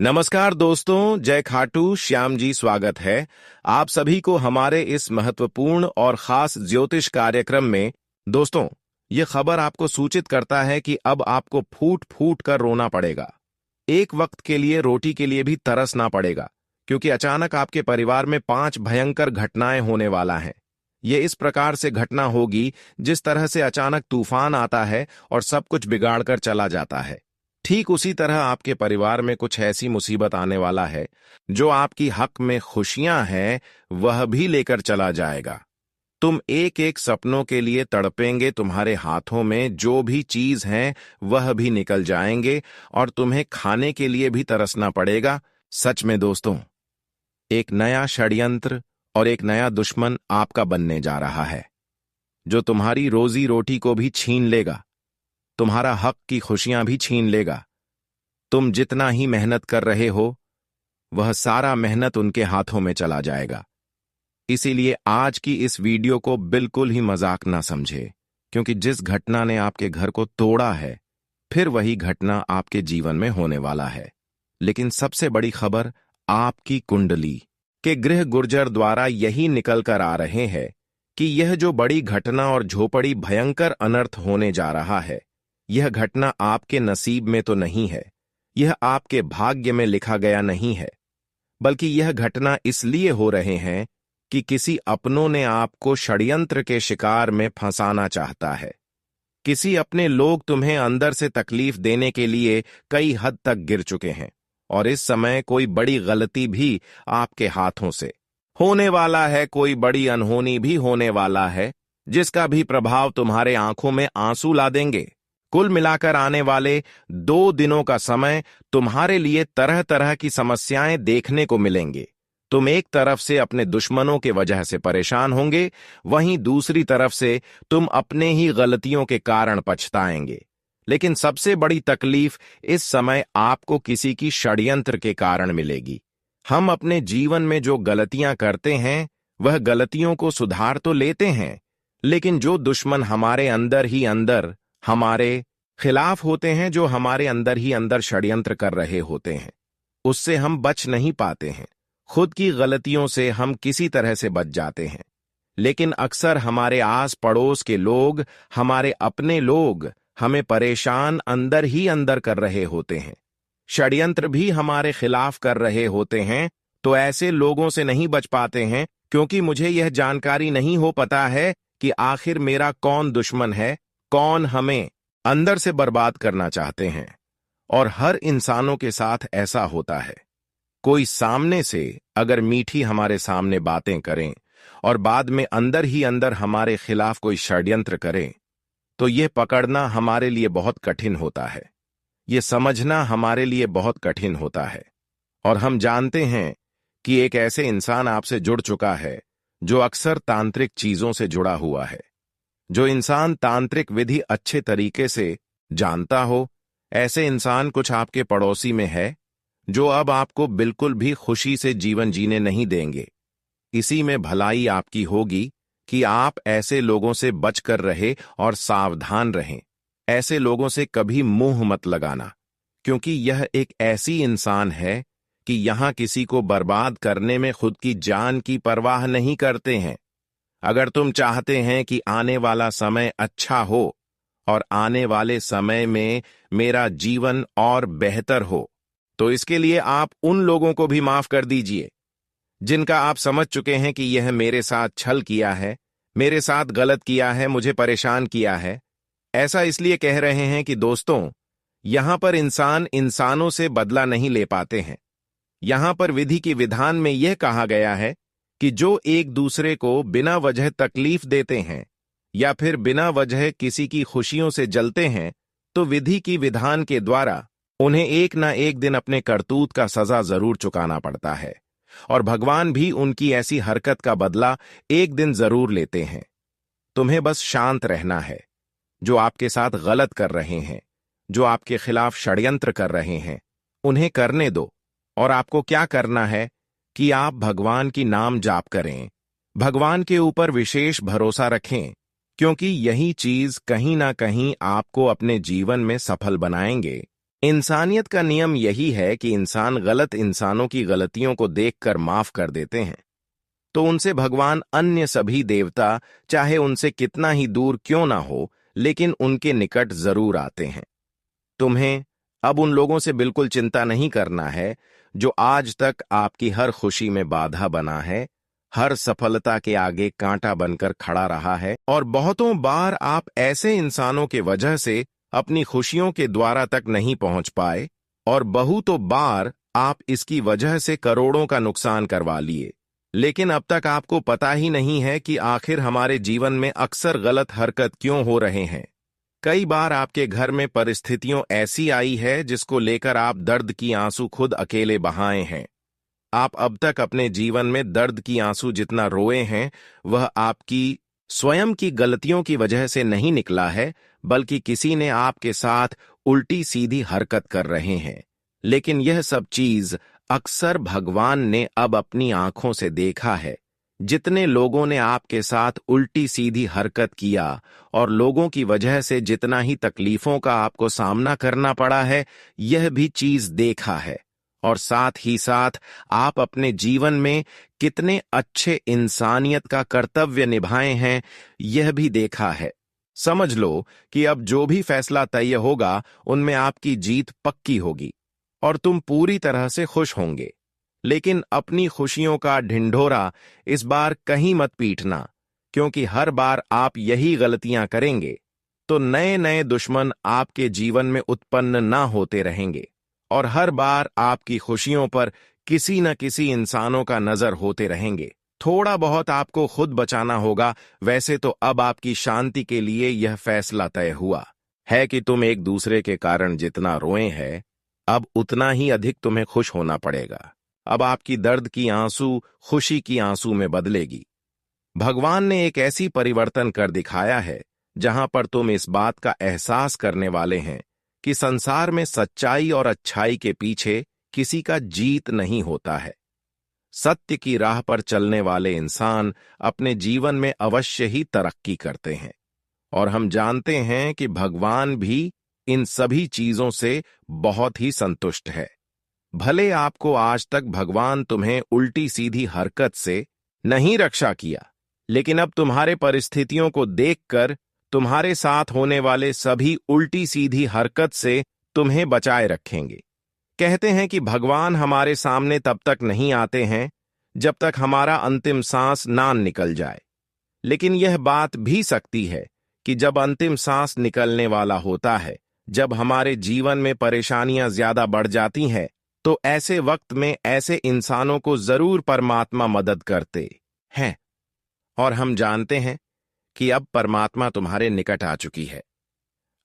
नमस्कार दोस्तों, जय खाटू श्याम जी स्वागत है आप सभी को हमारे इस महत्वपूर्ण और खास ज्योतिष कार्यक्रम में। दोस्तों, ये खबर आपको सूचित करता है कि अब आपको फूट फूट कर रोना पड़ेगा। एक वक्त के लिए रोटी के लिए भी तरसना पड़ेगा, क्योंकि अचानक आपके परिवार में 5 भयंकर घटनाएं होने वाला हैं। ये इस प्रकार से घटना होगी जिस तरह से अचानक तूफान आता है और सब कुछ बिगाड़ कर चला जाता है। ठीक उसी तरह आपके परिवार में कुछ ऐसी मुसीबत आने वाला है जो आपकी हक में खुशियां हैं वह भी लेकर चला जाएगा। तुम एक एक सपनों के लिए तड़पेंगे, तुम्हारे हाथों में जो भी चीज हैं वह भी निकल जाएंगे और तुम्हें खाने के लिए भी तरसना पड़ेगा। सच में दोस्तों, एक नया षड्यंत्र और एक नया दुश्मन आपका बनने जा रहा है, जो तुम्हारी रोजी रोटी को भी छीन लेगा, तुम्हारा हक की खुशियां भी छीन लेगा। तुम जितना ही मेहनत कर रहे हो वह सारा मेहनत उनके हाथों में चला जाएगा। इसीलिए आज की इस वीडियो को बिल्कुल ही मजाक ना समझे, क्योंकि जिस घटना ने आपके घर को तोड़ा है फिर वही घटना आपके जीवन में होने वाला है। लेकिन सबसे बड़ी खबर, आपकी कुंडली के गृह गुर्जर द्वारा यही निकल कर आ रहे हैं कि यह जो बड़ी घटना और झोपड़ी भयंकर अनर्थ होने जा रहा है, यह घटना आपके नसीब में तो नहीं है, यह आपके भाग्य में लिखा गया नहीं है, बल्कि यह घटना इसलिए हो रहे हैं कि किसी अपनों ने आपको षड्यंत्र के शिकार में फंसाना चाहता है। किसी अपने लोग तुम्हें अंदर से तकलीफ देने के लिए कई हद तक गिर चुके हैं और इस समय कोई बड़ी गलती भी आपके हाथों से होने वाला है, कोई बड़ी अनहोनी भी होने वाला है, जिसका भी प्रभाव तुम्हारे आंखों में आंसू ला देंगे। कुल मिलाकर आने वाले 2 दिनों का समय तुम्हारे लिए तरह तरह की समस्याएं देखने को मिलेंगे। तुम एक तरफ से अपने दुश्मनों के वजह से परेशान होंगे, वहीं दूसरी तरफ से तुम अपने ही गलतियों के कारण पछताएंगे। लेकिन सबसे बड़ी तकलीफ इस समय आपको किसी की षड्यंत्र के कारण मिलेगी। हम अपने जीवन में जो गलतियां करते हैं वह गलतियों को सुधार तो लेते हैं, लेकिन जो दुश्मन हमारे अंदर ही अंदर हमारे खिलाफ होते हैं, जो हमारे अंदर ही अंदर षड्यंत्र कर रहे होते हैं, उससे हम बच नहीं पाते हैं। खुद की गलतियों से हम किसी तरह से बच जाते हैं, लेकिन अक्सर हमारे आस पड़ोस के लोग, हमारे अपने लोग हमें परेशान अंदर ही अंदर कर रहे होते हैं। षड्यंत्र भी हमारे खिलाफ कर रहे होते हैं, तो ऐसे लोगों से नहीं बच पाते हैं, क्योंकि मुझे यह जानकारी नहीं हो पता है कि आखिर मेरा कौन दुश्मन है, कौन हमें अंदर से बर्बाद करना चाहते हैं। और हर इंसानों के साथ ऐसा होता है। कोई सामने से अगर मीठी हमारे सामने बातें करें और बाद में अंदर ही अंदर हमारे खिलाफ कोई षड्यंत्र करें, तो यह पकड़ना हमारे लिए बहुत कठिन होता है, यह समझना हमारे लिए बहुत कठिन होता है। और हम जानते हैं कि एक ऐसे इंसान आपसे जुड़ चुका है जो अक्सर तांत्रिक चीजों से जुड़ा हुआ है। जो इंसान तांत्रिक विधि अच्छे तरीके से जानता हो, ऐसे इंसान कुछ आपके पड़ोसी में है जो अब आपको बिल्कुल भी खुशी से जीवन जीने नहीं देंगे। इसी में भलाई आपकी होगी कि आप ऐसे लोगों से बचकर रहे और सावधान रहें। ऐसे लोगों से कभी मुंह मत लगाना, क्योंकि यह एक ऐसी इंसान है कि यहां किसी को बर्बाद करने में खुद की जान की परवाह नहीं करते हैं। अगर तुम चाहते हैं कि आने वाला समय अच्छा हो और आने वाले समय में मेरा जीवन और बेहतर हो, तो इसके लिए आप उन लोगों को भी माफ कर दीजिए जिनका आप समझ चुके हैं कि यह मेरे साथ छल किया है, मेरे साथ गलत किया है, मुझे परेशान किया है। ऐसा इसलिए कह रहे हैं कि दोस्तों, यहां पर इंसान इंसानों से बदला नहीं ले पाते हैं। यहां पर विधि की विधान में यह कहा गया है कि जो एक दूसरे को बिना वजह तकलीफ देते हैं या फिर बिना वजह किसी की खुशियों से जलते हैं, तो विधि की विधान के द्वारा उन्हें एक ना एक दिन अपने करतूत का सजा जरूर चुकाना पड़ता है, और भगवान भी उनकी ऐसी हरकत का बदला एक दिन जरूर लेते हैं। तुम्हें बस शांत रहना है। जो आपके साथ गलत कर रहे हैं, जो आपके खिलाफ षड्यंत्र कर रहे हैं, उन्हें करने दो। और आपको क्या करना है कि आप भगवान की नाम जाप करें, भगवान के ऊपर विशेष भरोसा रखें, क्योंकि यही चीज कहीं ना कहीं आपको अपने जीवन में सफल बनाएंगे। इंसानियत का नियम यही है कि इंसान गलत इंसानों की गलतियों को देखकर माफ कर देते हैं, तो उनसे भगवान अन्य सभी देवता चाहे उनसे कितना ही दूर क्यों ना हो, लेकिन उनके निकट जरूर आते हैं। तुम्हें अब उन लोगों से बिल्कुल चिंता नहीं करना है जो आज तक आपकी हर खुशी में बाधा बना है, हर सफलता के आगे कांटा बनकर खड़ा रहा है, और बहुतों बार आप ऐसे इंसानों के वजह से अपनी खुशियों के द्वारा तक नहीं पहुंच पाए, और बहुतों बार आप इसकी वजह से करोड़ों का नुकसान करवा लिए। लेकिन अब तक आपको पता ही नहीं है कि आखिर हमारे जीवन में अक्सर गलत हरकत क्यों हो रहे हैं। कई बार आपके घर में परिस्थितियों ऐसी आई है जिसको लेकर आप दर्द की आंसू खुद अकेले बहाए हैं। आप अब तक अपने जीवन में दर्द की आंसू जितना रोए हैं, वह आपकी स्वयं की गलतियों की वजह से नहीं निकला है, बल्कि किसी ने आपके साथ उल्टी सीधी हरकत कर रहे हैं। लेकिन यह सब चीज अक्सर भगवान ने अब अपनी आंखों से देखा है। जितने लोगों ने आपके साथ उल्टी सीधी हरकत किया और लोगों की वजह से जितना ही तकलीफों का आपको सामना करना पड़ा है, यह भी चीज देखा है। और साथ ही साथ आप अपने जीवन में कितने अच्छे इंसानियत का कर्तव्य निभाए हैं, यह भी देखा है। समझ लो कि अब जो भी फैसला तय होगा उनमें आपकी जीत पक्की होगी और तुम पूरी तरह से खुश होंगे। लेकिन अपनी खुशियों का ढिंढोरा इस बार कहीं मत पीटना, क्योंकि हर बार आप यही गलतियां करेंगे तो नए नए दुश्मन आपके जीवन में उत्पन्न ना होते रहेंगे, और हर बार आपकी खुशियों पर किसी न किसी इंसानों का नजर होते रहेंगे। थोड़ा बहुत आपको खुद बचाना होगा। वैसे तो अब आपकी शांति के लिए यह फैसला तय हुआ है कि तुम एक दूसरे के कारण जितना रोए हैं, अब उतना ही अधिक तुम्हें खुश होना पड़ेगा। अब आपकी दर्द की आंसू खुशी की आंसू में बदलेगी। भगवान ने एक ऐसी परिवर्तन कर दिखाया है जहां पर तुम इस बात का एहसास करने वाले हैं कि संसार में सच्चाई और अच्छाई के पीछे किसी का जीत नहीं होता है। सत्य की राह पर चलने वाले इंसान अपने जीवन में अवश्य ही तरक्की करते हैं, और हम जानते हैं कि भगवान भी इन सभी चीजों से बहुत ही संतुष्ट है। भले आपको आज तक भगवान तुम्हें उल्टी सीधी हरकत से नहीं रक्षा किया, लेकिन अब तुम्हारे परिस्थितियों को देखकर तुम्हारे साथ होने वाले सभी उल्टी सीधी हरकत से तुम्हें बचाए रखेंगे। कहते हैं कि भगवान हमारे सामने तब तक नहीं आते हैं जब तक हमारा अंतिम सांस ना निकल जाए। लेकिन यह बात भी सकती है कि जब अंतिम सांस निकलने वाला होता है, जब हमारे जीवन में परेशानियां ज्यादा बढ़ जाती हैं, तो ऐसे वक्त में ऐसे इंसानों को जरूर परमात्मा मदद करते हैं। और हम जानते हैं कि अब परमात्मा तुम्हारे निकट आ चुकी है।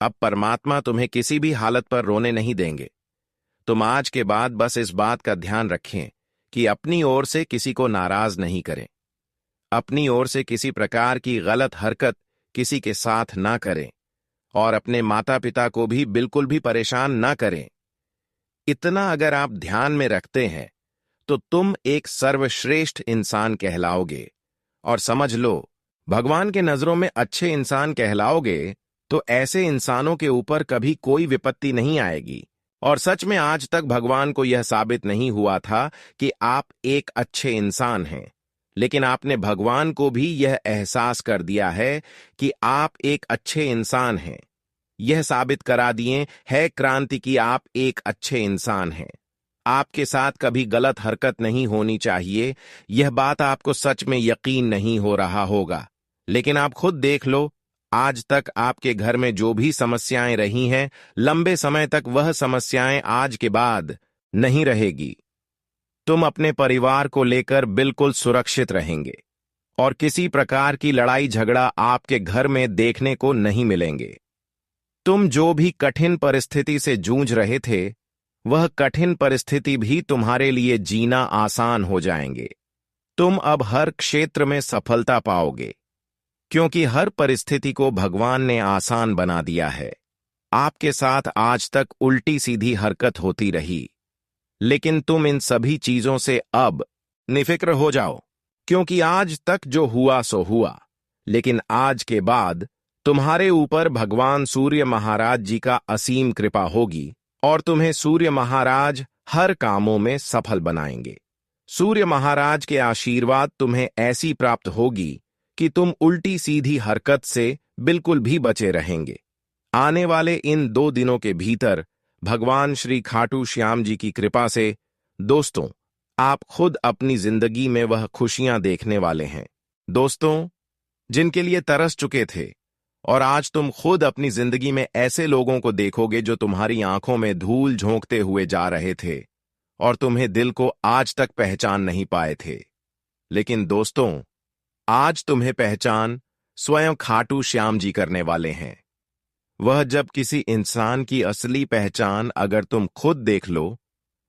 अब परमात्मा तुम्हें किसी भी हालत पर रोने नहीं देंगे। तुम आज के बाद बस इस बात का ध्यान रखें कि अपनी ओर से किसी को नाराज नहीं करें, अपनी ओर से किसी प्रकार की गलत हरकत किसी के साथ ना करें, और अपने माता पिता को भी बिल्कुल भी परेशान ना करें। इतना अगर आप ध्यान में रखते हैं तो तुम एक सर्वश्रेष्ठ इंसान कहलाओगे। और समझ लो, भगवान के नजरों में अच्छे इंसान कहलाओगे तो ऐसे इंसानों के ऊपर कभी कोई विपत्ति नहीं आएगी। और सच में आज तक भगवान को यह साबित नहीं हुआ था कि आप एक अच्छे इंसान हैं, लेकिन आपने भगवान को भी यह एहसास कर दिया है कि आप एक अच्छे इंसान हैं। यह साबित करा दिए है क्रांति की आप एक अच्छे इंसान हैं। आपके साथ कभी गलत हरकत नहीं होनी चाहिए। यह बात आपको सच में यकीन नहीं हो रहा होगा, लेकिन आप खुद देख लो, आज तक आपके घर में जो भी समस्याएं रही हैं, लंबे समय तक वह समस्याएं आज के बाद नहीं रहेगी। तुम अपने परिवार को लेकर बिल्कुल सुरक्षित रहेंगे और किसी प्रकार की लड़ाई झगड़ा आपके घर में देखने को नहीं मिलेंगे। तुम जो भी कठिन परिस्थिति से जूझ रहे थे, वह कठिन परिस्थिति भी तुम्हारे लिए जीना आसान हो जाएंगे। तुम अब हर क्षेत्र में सफलता पाओगे, क्योंकि हर परिस्थिति को भगवान ने आसान बना दिया है। आपके साथ आज तक उल्टी सीधी हरकत होती रही, लेकिन तुम इन सभी चीजों से अब निफिक्र हो जाओ, क्योंकि आज तक जो हुआ सो हुआ। लेकिन आज के बाद तुम्हारे ऊपर भगवान सूर्य महाराज जी का असीम कृपा होगी और तुम्हें सूर्य महाराज हर कामों में सफल बनाएंगे। सूर्य महाराज के आशीर्वाद तुम्हें ऐसी प्राप्त होगी कि तुम उल्टी सीधी हरकत से बिल्कुल भी बचे रहेंगे। आने वाले इन 2 दिनों के भीतर भगवान श्री खाटू श्याम जी की कृपा से दोस्तों, आप खुद अपनी जिंदगी में वह खुशियां देखने वाले हैं दोस्तों, जिनके लिए तरस चुके थे। और आज तुम खुद अपनी जिंदगी में ऐसे लोगों को देखोगे जो तुम्हारी आंखों में धूल झोंकते हुए जा रहे थे और तुम्हें दिल को आज तक पहचान नहीं पाए थे। लेकिन दोस्तों, आज तुम्हें पहचान स्वयं खाटू श्याम जी करने वाले हैं। वह जब किसी इंसान की असली पहचान अगर तुम खुद देख लो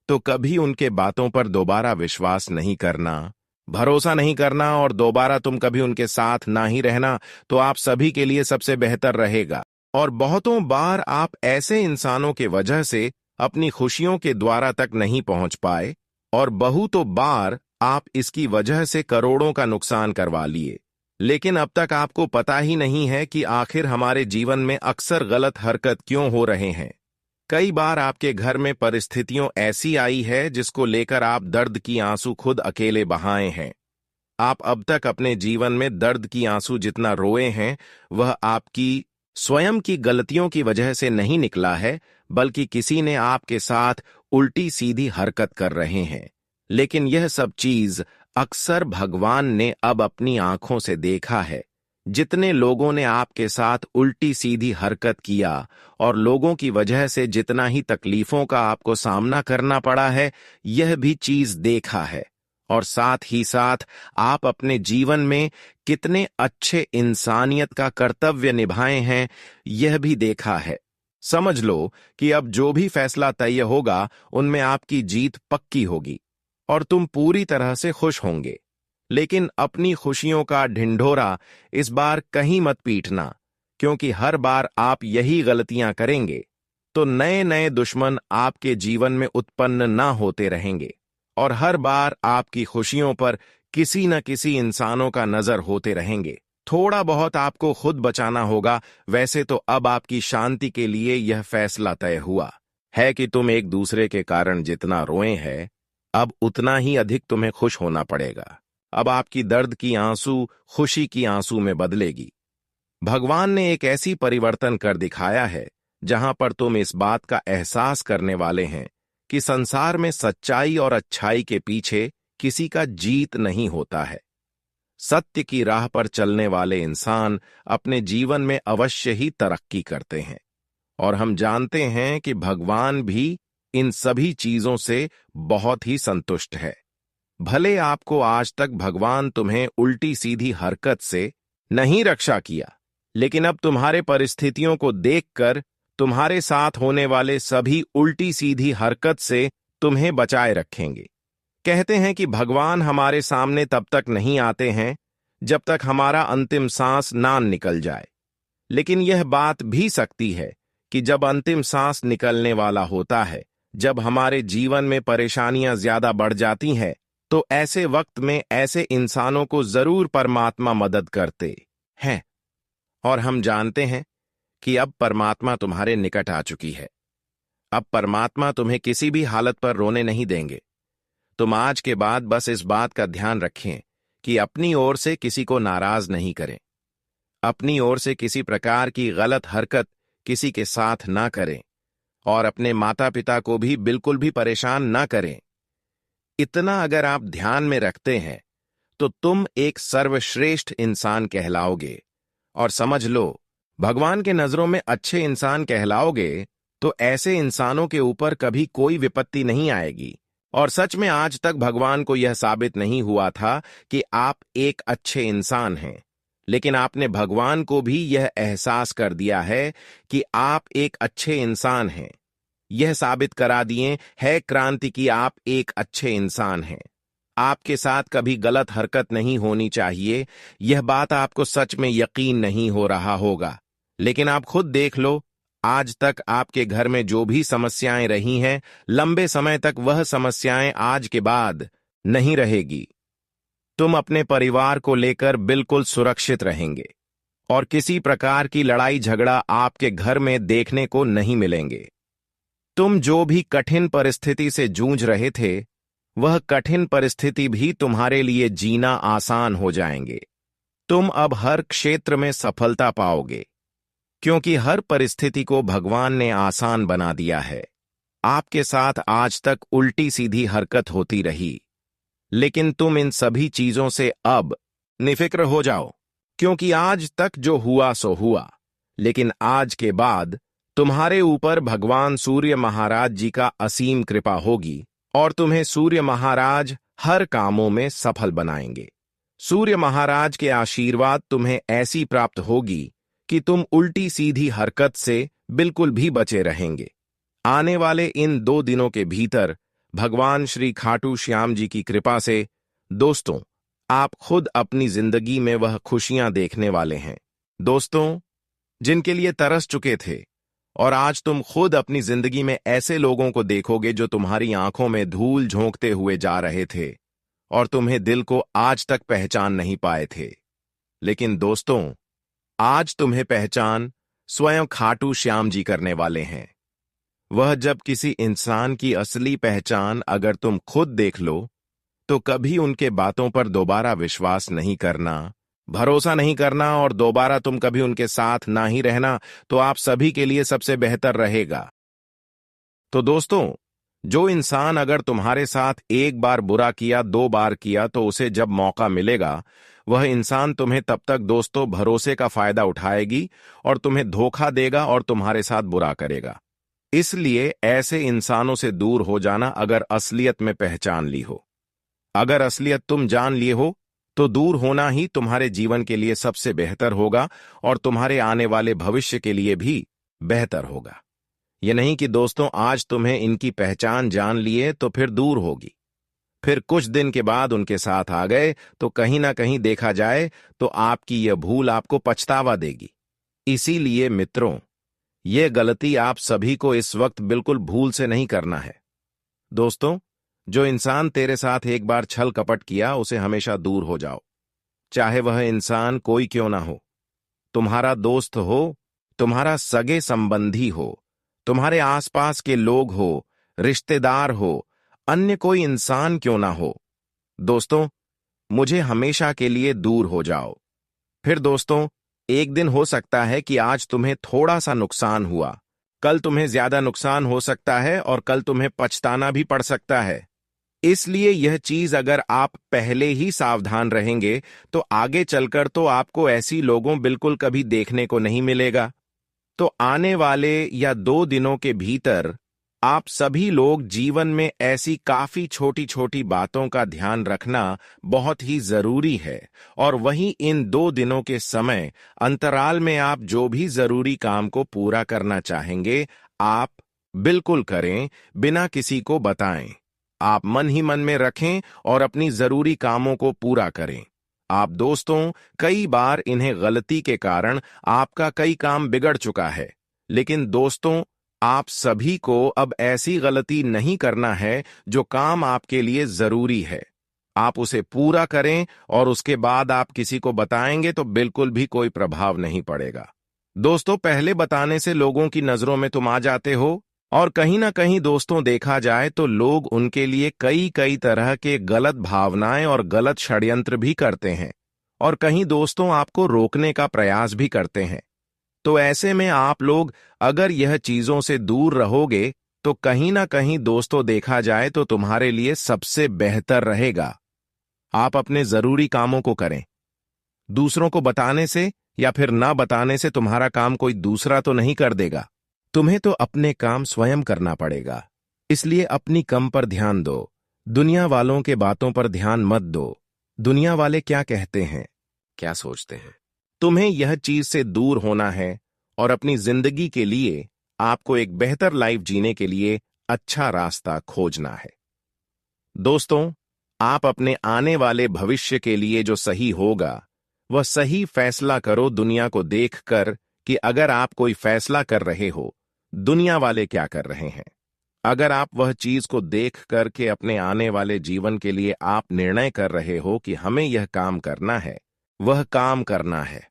तो कभी उनके बातों पर दोबारा विश्वास नहीं करना, भरोसा नहीं करना और दोबारा तुम कभी उनके साथ ना ही रहना तो आप सभी के लिए सबसे बेहतर रहेगा। और बहुतों बार आप ऐसे इंसानों के वजह से अपनी खुशियों के द्वारा तक नहीं पहुंच पाए और बहुतों बार आप इसकी वजह से करोड़ों का नुकसान करवा लिए। लेकिन अब तक आपको पता ही नहीं है कि आखिर हमारे जीवन में अक्सर गलत हरकत क्यों हो रहे हैं। कई बार आपके घर में परिस्थितियों ऐसी आई है जिसको लेकर आप दर्द की आंसू खुद अकेले बहाए हैं। आप अब तक अपने जीवन में दर्द की आंसू जितना रोए हैं वह आपकी स्वयं की गलतियों की वजह से नहीं निकला है, बल्कि किसी ने आपके साथ उल्टी सीधी हरकत कर रहे हैं। लेकिन यह सब चीज अक्सर भगवान ने अब अपनी आंखों से देखा है। जितने लोगों ने आपके साथ उल्टी सीधी हरकत किया और लोगों की वजह से जितना ही तकलीफों का आपको सामना करना पड़ा है, यह भी चीज देखा है। और साथ ही साथ आप अपने जीवन में कितने अच्छे इंसानियत का कर्तव्य निभाए हैं, यह भी देखा है। समझ लो कि अब जो भी फैसला तय होगा उनमें आपकी जीत पक्की होगी और तुम पूरी तरह से खुश होंगे। लेकिन अपनी खुशियों का ढिंढोरा इस बार कहीं मत पीटना, क्योंकि हर बार आप यही गलतियां करेंगे तो नए नए दुश्मन आपके जीवन में उत्पन्न ना होते रहेंगे और हर बार आपकी खुशियों पर किसी न किसी इंसानों का नजर होते रहेंगे। थोड़ा बहुत आपको खुद बचाना होगा। वैसे तो अब आपकी शांति के लिए यह फैसला तय हुआ है कि तुम एक दूसरे के कारण जितना रोए हैं, अब उतना ही अधिक तुम्हें खुश होना पड़ेगा। अब आपकी दर्द की आंसू खुशी की आंसू में बदलेगी। भगवान ने एक ऐसी परिवर्तन कर दिखाया है जहां पर तुम इस बात का एहसास करने वाले हैं कि संसार में सच्चाई और अच्छाई के पीछे किसी का जीत नहीं होता है। सत्य की राह पर चलने वाले इंसान अपने जीवन में अवश्य ही तरक्की करते हैं और हम जानते हैं कि भगवान भी इन सभी चीजों से बहुत ही संतुष्ट है। भले आपको आज तक भगवान तुम्हें उल्टी सीधी हरकत से नहीं रक्षा किया, लेकिन अब तुम्हारे परिस्थितियों को देखकर तुम्हारे साथ होने वाले सभी उल्टी सीधी हरकत से तुम्हें बचाए रखेंगे। कहते हैं कि भगवान हमारे सामने तब तक नहीं आते हैं जब तक हमारा अंतिम सांस ना निकल जाए। लेकिन यह बात भी सकती है कि जब अंतिम सांस निकलने वाला होता है, जब हमारे जीवन में परेशानियां ज्यादा बढ़ जाती हैं, तो ऐसे वक्त में ऐसे इंसानों को जरूर परमात्मा मदद करते हैं। और हम जानते हैं कि अब परमात्मा तुम्हारे निकट आ चुकी है। अब परमात्मा तुम्हें किसी भी हालत पर रोने नहीं देंगे। तुम आज के बाद बस इस बात का ध्यान रखें कि अपनी ओर से किसी को नाराज नहीं करें, अपनी ओर से किसी प्रकार की गलत हरकत किसी के साथ ना करें और अपने माता पिता को भी बिल्कुल भी परेशान ना करें। इतना अगर आप ध्यान में रखते हैं तो तुम एक सर्वश्रेष्ठ इंसान कहलाओगे। और समझ लो, भगवान के नजरों में अच्छे इंसान कहलाओगे तो ऐसे इंसानों के ऊपर कभी कोई विपत्ति नहीं आएगी। और सच में आज तक भगवान को यह साबित नहीं हुआ था कि आप एक अच्छे इंसान हैं, लेकिन आपने भगवान को भी यह एहसास कर दिया है कि आप एक अच्छे इंसान हैं। यह साबित करा दिए है क्रांति की आप एक अच्छे इंसान हैं। आपके साथ कभी गलत हरकत नहीं होनी चाहिए। यह बात आपको सच में यकीन नहीं हो रहा होगा, लेकिन आप खुद देख लो, आज तक आपके घर में जो भी समस्याएं रही हैं, लंबे समय तक वह समस्याएं आज के बाद नहीं रहेगी। तुम अपने परिवार को लेकर बिल्कुल सुरक्षित रहेंगे और किसी प्रकार की लड़ाई झगड़ा आपके घर में देखने को नहीं मिलेंगे। तुम जो भी कठिन परिस्थिति से जूझ रहे थे, वह कठिन परिस्थिति भी तुम्हारे लिए जीना आसान हो जाएंगे। तुम अब हर क्षेत्र में सफलता पाओगे, क्योंकि हर परिस्थिति को भगवान ने आसान बना दिया है। आपके साथ आज तक उल्टी सीधी हरकत होती रही, लेकिन तुम इन सभी चीजों से अब निफिक्र हो जाओ, क्योंकि आज तक जो हुआ सो हुआ, लेकिन आज के बाद तुम्हारे ऊपर भगवान सूर्य महाराज जी का असीम कृपा होगी और तुम्हें सूर्य महाराज हर कामों में सफल बनाएंगे। सूर्य महाराज के आशीर्वाद तुम्हें ऐसी प्राप्त होगी कि तुम उल्टी सीधी हरकत से बिल्कुल भी बचे रहेंगे। आने वाले इन 2 दिनों के भीतर भगवान श्री खाटू श्याम जी की कृपा से दोस्तों, आप खुद अपनी जिंदगी में वह खुशियां देखने वाले हैं। दोस्तों, जिनके लिए तरस चुके थे, और आज तुम खुद अपनी जिंदगी में ऐसे लोगों को देखोगे जो तुम्हारी आंखों में धूल झोंकते हुए जा रहे थे और तुम्हें दिल को आज तक पहचान नहीं पाए थे। लेकिन दोस्तों, आज तुम्हें पहचान स्वयं खाटू श्याम जी करने वाले हैं। वह जब किसी इंसान की असली पहचान अगर तुम खुद देख लो, तो कभी उनके बातों पर दोबारा विश्वास नहीं करना, भरोसा नहीं करना और दोबारा तुम कभी उनके साथ ना ही रहना तो आप सभी के लिए सबसे बेहतर रहेगा। तो दोस्तों, जो इंसान अगर तुम्हारे साथ एक बार बुरा किया, 2 बार किया, तो उसे जब मौका मिलेगा, वह इंसान तुम्हें तब तक दोस्तों भरोसे का फायदा उठाएगी और तुम्हें धोखा देगा और तुम्हारे साथ बुरा करेगा। इसलिए ऐसे इंसानों से दूर हो जाना अगर असलियत में पहचान ली हो। अगर असलियत तुम जान लिए हो, तो दूर होना ही तुम्हारे जीवन के लिए सबसे बेहतर होगा और तुम्हारे आने वाले भविष्य के लिए भी बेहतर होगा। यह नहीं कि दोस्तों आज तुम्हें इनकी पहचान जान लिए तो फिर दूर होगी, फिर कुछ दिन के बाद उनके साथ आ गए तो कहीं ना कहीं देखा जाए तो आपकी यह भूल आपको पछतावा देगी। इसीलिए मित्रों, यह गलती आप सभी को इस वक्त बिल्कुल भूल से नहीं करना है। दोस्तों, जो इंसान तेरे साथ एक बार छल कपट किया, उसे हमेशा दूर हो जाओ, चाहे वह इंसान कोई क्यों ना हो। तुम्हारा दोस्त हो, तुम्हारा सगे संबंधी हो, तुम्हारे आसपास के लोग हो, रिश्तेदार हो, अन्य कोई इंसान क्यों ना हो, दोस्तों, मुझे हमेशा के लिए दूर हो जाओ। फिर दोस्तों, एक दिन हो सकता है कि आज तुम्हें थोड़ा सा नुकसान हुआ, कल तुम्हें ज्यादा नुकसान हो सकता है और कल तुम्हें पछताना भी पड़ सकता है। इसलिए यह चीज अगर आप पहले ही सावधान रहेंगे तो आगे चलकर तो आपको ऐसी लोगों बिल्कुल कभी देखने को नहीं मिलेगा। तो आने वाले या 2 दिनों के भीतर आप सभी लोग जीवन में ऐसी काफी छोटी छोटी बातों का ध्यान रखना बहुत ही जरूरी है, और वहीं इन 2 दिनों के समय अंतराल में आप जो भी जरूरी काम को पूरा करना चाहेंगे, आप बिल्कुल करें, बिना किसी को बताएं। आप मन ही मन में रखें और अपनी जरूरी कामों को पूरा करें। आप दोस्तों, कई बार इन्हें गलती के कारण आपका कई काम बिगड़ चुका है, लेकिन दोस्तों, आप सभी को अब ऐसी गलती नहीं करना है। जो काम आपके लिए जरूरी है, आप उसे पूरा करें और उसके बाद आप किसी को बताएंगे तो बिल्कुल भी कोई प्रभाव नहीं पड़ेगा। दोस्तों, पहले बताने से लोगों की नजरों में तुम आ जाते हो, और कहीं ना कहीं दोस्तों देखा जाए तो लोग उनके लिए कई कई तरह के गलत भावनाएं और गलत षड्यंत्र भी करते हैं, और कहीं दोस्तों आपको रोकने का प्रयास भी करते हैं। तो ऐसे में आप लोग अगर यह चीजों से दूर रहोगे तो कहीं ना कहीं दोस्तों देखा जाए तो तुम्हारे लिए सबसे बेहतर रहेगा। आप अपने जरूरी कामों को करें। दूसरों को बताने से या फिर ना बताने से तुम्हारा काम कोई दूसरा तो नहीं कर देगा। तुम्हें तो अपने काम स्वयं करना पड़ेगा। इसलिए अपनी कम पर ध्यान दो, दुनिया वालों के बातों पर ध्यान मत दो। दुनिया वाले क्या कहते हैं, क्या सोचते हैं। तुम्हें यह चीज से दूर होना है और अपनी जिंदगी के लिए, आपको एक बेहतर लाइफ जीने के लिए अच्छा रास्ता खोजना है। दोस्तों, आप अपने आने वाले भविष्य के लिए जो सही होगा वह सही फैसला करो, दुनिया को देखकर कि अगर आप कोई फैसला कर रहे हो, दुनिया वाले क्या कर रहे हैं। अगर आप वह चीज को देख कर के अपने आने वाले जीवन के लिए आप निर्णय कर रहे हो कि हमें यह काम करना है, वह काम करना है।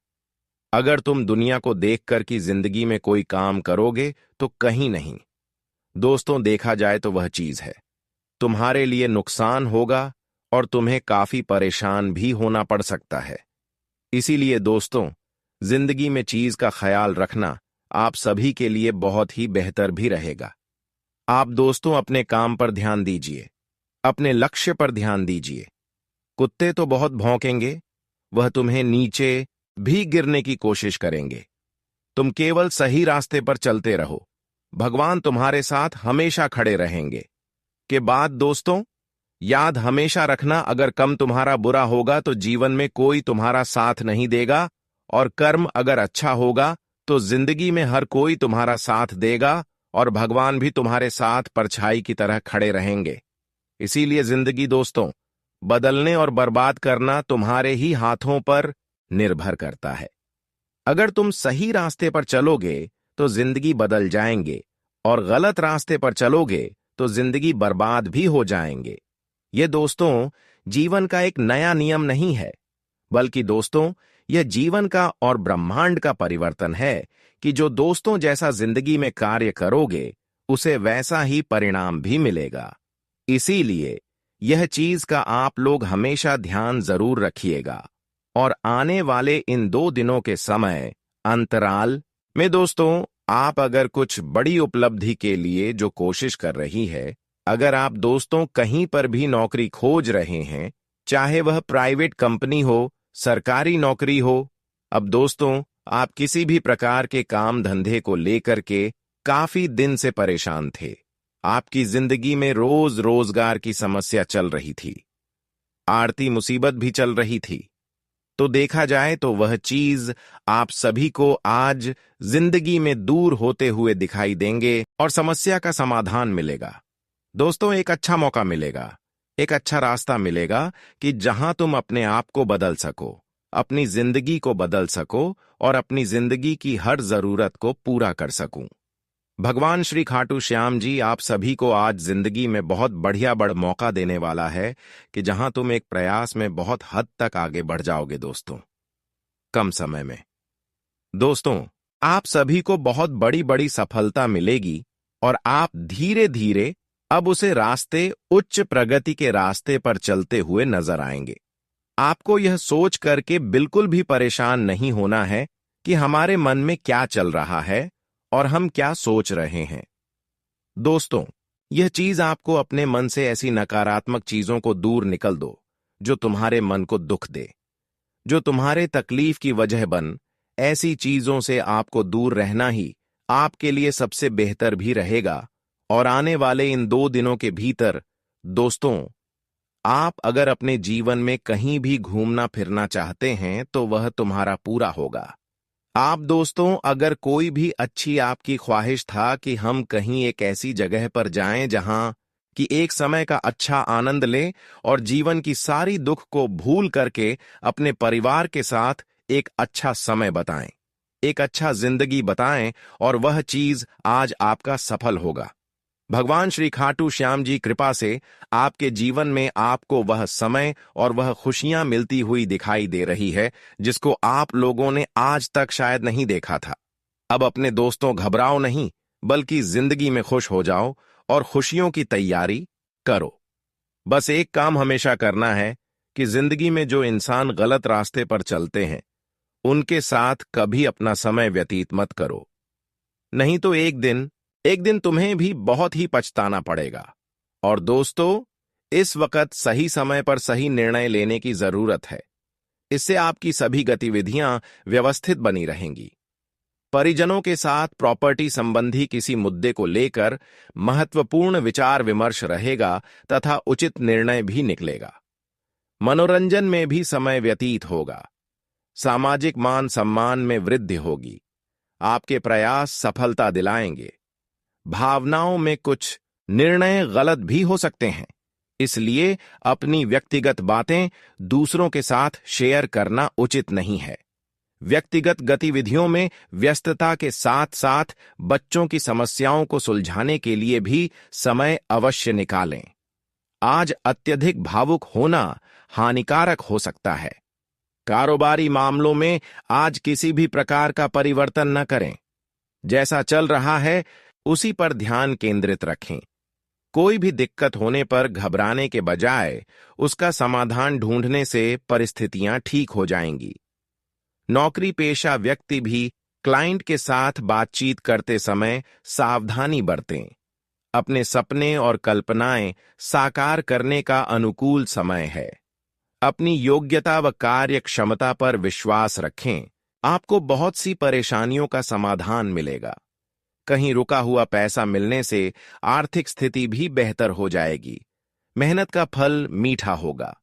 अगर तुम दुनिया को देखकर कि जिंदगी में कोई काम करोगे तो कहीं नहीं। दोस्तों, देखा जाए तो वह चीज है तुम्हारे लिए नुकसान होगा और तुम्हें काफी परेशान भी होना पड़ सकता है। इसीलिए दोस्तों, जिंदगी में चीज का ख्याल रखना आप सभी के लिए बहुत ही बेहतर भी रहेगा। आप दोस्तों अपने काम पर ध्यान दीजिए, अपने लक्ष्य पर ध्यान दीजिए। कुत्ते तो बहुत भौंकेंगे, वह तुम्हें नीचे भी गिरने की कोशिश करेंगे। तुम केवल सही रास्ते पर चलते रहो, भगवान तुम्हारे साथ हमेशा खड़े रहेंगे। के बाद दोस्तों, याद हमेशा रखना, अगर कम तुम्हारा बुरा होगा तो जीवन में कोई तुम्हारा साथ नहीं देगा, और कर्म अगर अच्छा होगा तो जिंदगी में हर कोई तुम्हारा साथ देगा और भगवान भी तुम्हारे साथ परछाई की तरह खड़े रहेंगे। इसीलिए जिंदगी दोस्तों, बदलने और बर्बाद करना तुम्हारे ही हाथों पर निर्भर करता है। अगर तुम सही रास्ते पर चलोगे तो जिंदगी बदल जाएंगे, और गलत रास्ते पर चलोगे तो जिंदगी बर्बाद भी हो जाएंगे। ये दोस्तों जीवन का एक नया नियम नहीं है, बल्कि दोस्तों यह जीवन का और ब्रह्मांड का परिवर्तन है कि जो दोस्तों जैसा जिंदगी में कार्य करोगे उसे वैसा ही परिणाम भी मिलेगा। इसीलिए यह चीज का आप लोग हमेशा ध्यान जरूर रखिएगा। और आने वाले इन 2 दिनों के समय अंतराल में दोस्तों, आप अगर कुछ बड़ी उपलब्धि के लिए जो कोशिश कर रही है, अगर आप दोस्तों कहीं पर भी नौकरी खोज रहे हैं, चाहे वह प्राइवेट कंपनी हो, सरकारी नौकरी हो, अब दोस्तों आप किसी भी प्रकार के काम धंधे को लेकर के काफी दिन से परेशान थे, आपकी जिंदगी में रोज रोजगार की समस्या चल रही थी, आर्थिक मुसीबत भी चल रही थी, तो देखा जाए तो वह चीज आप सभी को आज जिंदगी में दूर होते हुए दिखाई देंगे और समस्या का समाधान मिलेगा। दोस्तों एक अच्छा मौका मिलेगा, एक अच्छा रास्ता मिलेगा कि जहां तुम अपने आप को बदल सको, अपनी जिंदगी को बदल सको और अपनी जिंदगी की हर जरूरत को पूरा कर सकूं। भगवान श्री खाटू श्याम जी आप सभी को आज जिंदगी में बहुत बढ़िया बड़ मौका देने वाला है कि जहां तुम एक प्रयास में बहुत हद तक आगे बढ़ जाओगे दोस्तों, कम समय में। दोस्तों आप सभी को बहुत बड़ी बड़ी सफलता मिलेगी और आप धीरे धीरे अब उसे रास्ते, उच्च प्रगति के रास्ते पर चलते हुए नजर आएंगे। आपको यह सोच करके बिल्कुल भी परेशान नहीं होना है कि हमारे मन में क्या चल रहा है और हम क्या सोच रहे हैं। दोस्तों यह चीज आपको अपने मन से ऐसी नकारात्मक चीजों को दूर निकल दो जो तुम्हारे मन को दुख दे, जो तुम्हारे तकलीफ की वजह बन। ऐसी चीजों से आपको दूर रहना ही आपके लिए सबसे बेहतर भी रहेगा। और आने वाले इन 2 दिनों के भीतर दोस्तों, आप अगर अपने जीवन में कहीं भी घूमना फिरना चाहते हैं तो वह तुम्हारा पूरा होगा। आप दोस्तों अगर कोई भी अच्छी आपकी ख्वाहिश था कि हम कहीं एक ऐसी जगह पर जाएं जहां कि एक समय का अच्छा आनंद लें और जीवन की सारी दुख को भूल करके अपने परिवार के साथ एक अच्छा समय बताएं, एक अच्छा जिंदगी बताएं, और वह चीज आज आपका सफल होगा। भगवान श्री खाटू श्याम जी कृपा से आपके जीवन में आपको वह समय और वह खुशियां मिलती हुई दिखाई दे रही है जिसको आप लोगों ने आज तक शायद नहीं देखा था। अब अपने दोस्तों घबराओ नहीं, बल्कि जिंदगी में खुश हो जाओ और खुशियों की तैयारी करो। बस एक काम हमेशा करना है कि जिंदगी में जो इंसान गलत रास्ते पर चलते हैं उनके साथ कभी अपना समय व्यतीत मत करो, नहीं तो एक दिन तुम्हें भी बहुत ही पछताना पड़ेगा। और दोस्तों इस वक्त सही समय पर सही निर्णय लेने की जरूरत है, इससे आपकी सभी गतिविधियां व्यवस्थित बनी रहेंगी। परिजनों के साथ प्रॉपर्टी संबंधी किसी मुद्दे को लेकर महत्वपूर्ण विचार विमर्श रहेगा तथा उचित निर्णय भी निकलेगा। मनोरंजन में भी समय व्यतीत होगा, सामाजिक मान सम्मान में वृद्धि होगी, आपके प्रयास सफलता दिलाएंगे। भावनाओं में कुछ निर्णय गलत भी हो सकते हैं, इसलिए अपनी व्यक्तिगत बातें दूसरों के साथ शेयर करना उचित नहीं है। व्यक्तिगत गतिविधियों में व्यस्तता के साथ साथ बच्चों की समस्याओं को सुलझाने के लिए भी समय अवश्य निकालें। आज अत्यधिक भावुक होना हानिकारक हो सकता है। कारोबारी मामलों में आज किसी भी प्रकार का परिवर्तन न करें। जैसा चल रहा है उसी पर ध्यान केंद्रित रखें। कोई भी दिक्कत होने पर घबराने के बजाय उसका समाधान ढूंढने से परिस्थितियां ठीक हो जाएंगी। नौकरी पेशा व्यक्ति भी क्लाइंट के साथ बातचीत करते समय सावधानी बरतें। अपने सपने और कल्पनाएं साकार करने का अनुकूल समय है। अपनी योग्यता व कार्य क्षमता पर विश्वास रखें। आपको बहुत सी परेशानियों का समाधान मिलेगा। कहीं रुका हुआ पैसा मिलने से आर्थिक स्थिति भी बेहतर हो जाएगी। मेहनत का फल मीठा होगा।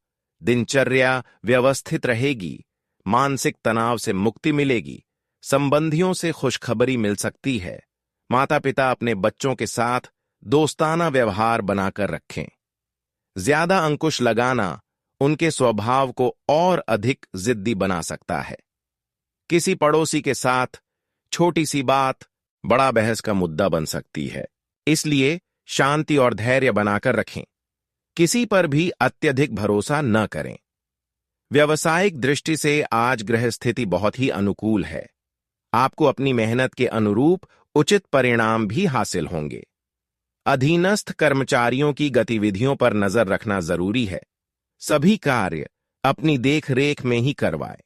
दिनचर्या व्यवस्थित रहेगी। मानसिक तनाव से मुक्ति मिलेगी। संबंधियों से खुशखबरी मिल सकती है। माता पिता अपने बच्चों के साथ दोस्ताना व्यवहार बनाकर रखें। ज्यादा अंकुश लगाना उनके स्वभाव को और अधिक जिद्दी बना सकता है। किसी पड़ोसी के साथ छोटी सी बात बड़ा बहस का मुद्दा बन सकती है, इसलिए शांति और धैर्य बनाकर रखें। किसी पर भी अत्यधिक भरोसा न करें। व्यावसायिक दृष्टि से आज ग्रह स्थिति बहुत ही अनुकूल है। आपको अपनी मेहनत के अनुरूप उचित परिणाम भी हासिल होंगे। अधीनस्थ कर्मचारियों की गतिविधियों पर नजर रखना जरूरी है। सभी कार्य अपनी देख रेख में ही करवाएं।